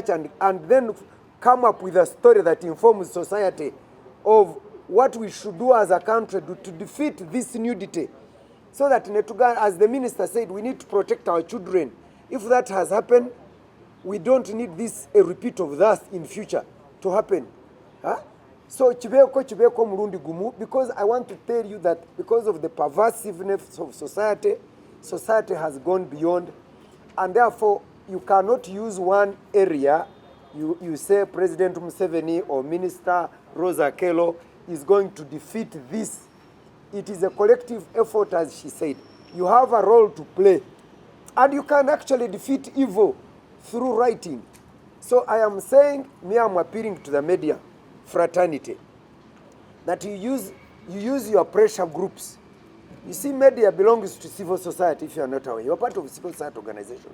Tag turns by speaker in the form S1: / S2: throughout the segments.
S1: research and then come up with a story that informs society of what we should do as a country to defeat this nudity. So that, as the minister said, we need to protect our children. If that has happened, we don't need a repeat of that in future to happen. Huh? So chibeko murundi gumu, because I want to tell you that because of the pervasiveness of society, society has gone beyond, and therefore you cannot use one area. You say President Museveni or Minister Rosa Kello is going to defeat this. It is a collective effort, as she said. You have a role to play. And you can actually defeat evil through writing. So I am saying, I'm appealing to the media fraternity, that you use your pressure groups. You see, media belongs to civil society if you are not aware. You are part of civil society organization.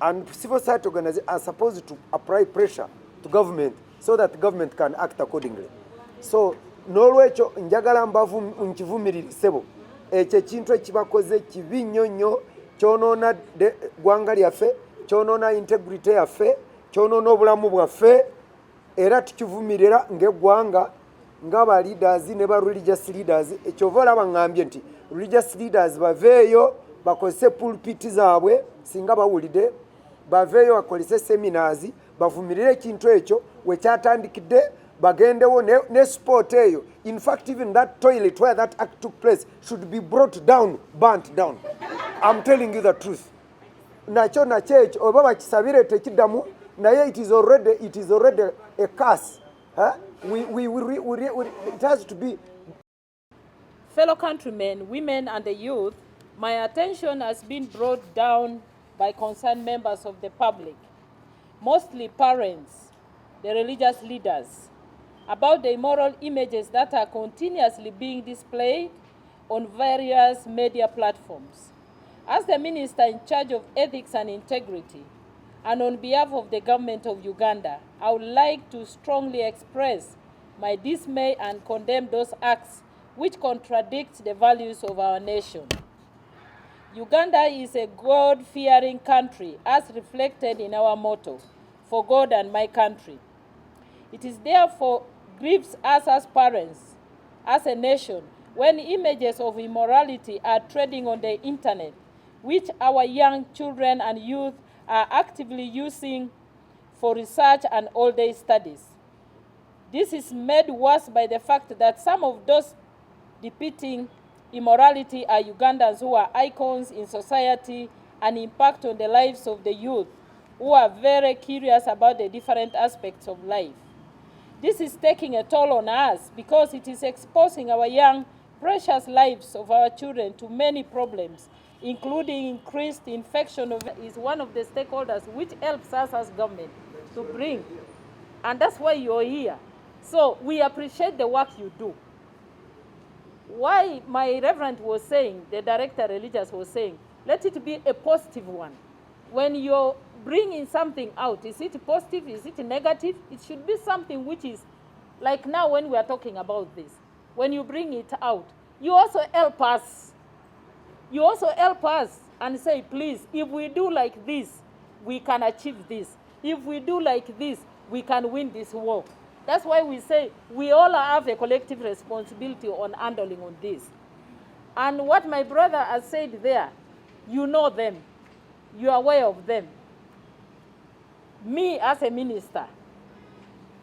S1: And civil society organizations are supposed to apply pressure to government so that government can act accordingly. So, nolwecho njagala mbavu nkivumirisebo ekyo ekintu ekibakoze kibi nnyo kyonoona ggwanga lyaffe, kyonoona integrity yaffe, kyonoona obulamu bwaffe, era tukivumirira ng'eggwanga ng'aba leaders ne ba religious leaders. Ekyova olaba ngambye nti religious leaders baveeyo bakozese pulpiti zaabwe singa bawulidde, baveeyo bakolese seminars, bavumirire ekintu ekyo wekyatandikidde, bagendewo ne sport eyo. In fact, even that toilet where that act took place should be brought down, burnt down. I'm telling you the truth. Nakyo ekyo oba bakisabire tekiddamu, naye it is already a curse. Huh? It has to be.
S2: Fellow countrymen, women and the youth, my attention has been brought down by concerned members of the public, mostly parents, the religious leaders, about the immoral images that are continuously being displayed on various media platforms. As the minister in charge of ethics and integrity, and on behalf of the government of Uganda, I would like to strongly express my dismay and condemn those acts which contradict the values of our nation. Uganda is a God-fearing country, as reflected in our motto, "For God and my country." It is therefore grieves us as parents, as a nation, when images of immorality are trending on the internet, which our young children and youth are actively using for research and all-day studies. This is made worse by the fact that some of those depicting immorality are Ugandans who are icons in society and impact on the lives of the youth, who are very curious about the different aspects of life. This is taking a toll on us because it is exposing our young, precious lives of our children to many problems, including increased infection is one of the stakeholders which helps us as government to bring. And that's why you're here. So we appreciate the work you do. Why my reverend was saying, the director religious was saying, let it be a positive one. When you're bringing something out, is it positive, is it negative? It should be something which is, like now when we are talking about this, when you bring it out, you also help us. You also help us and say, please, if we do like this, we can achieve this. If we do like this, we can win this war. That's why we say we all have a collective responsibility on handling on this. And what my brother has said there, you know them. You are aware of them. Me, as a minister,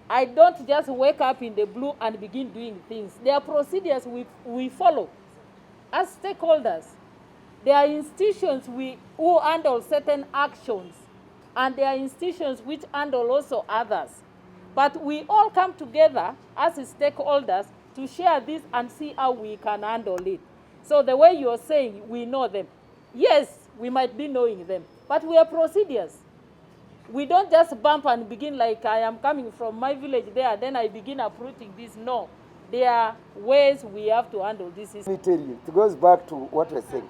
S2: I don't just wake up in the blue and begin doing things. There are procedures we follow as stakeholders. There are institutions who handle certain actions, and there are institutions which handle also others. But we all come together as stakeholders to share this and see how we can handle it. So the way you're saying, we know them. Yes, we might be knowing them, but we are procedures. We don't just bump and begin like I am coming from my village there, then I begin uprooting this. No, there are ways we have to handle this.
S1: Let me tell you, it goes back to what I said.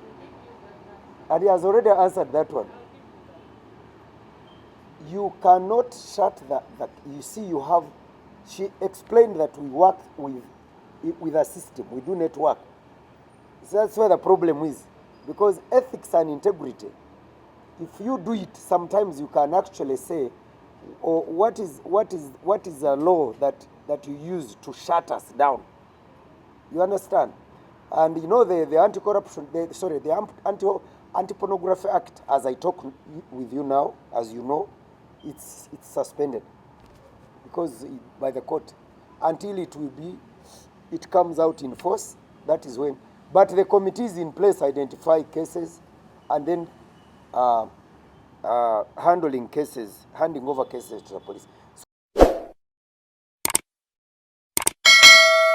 S1: And he has already answered that one. You cannot shut that. You see, she explained that we work with a system. We do network. So that's where the problem is. Because ethics and integrity, if you do it, sometimes you can actually say, or what is a law that you use to shut us down? You understand? And you know the anti-corruption, the Anti-Pornography Act, as I talk with you now, as you know, it's suspended because by the court until it comes out in force. That is when. But the committees in place identify cases and then handing over cases to the police.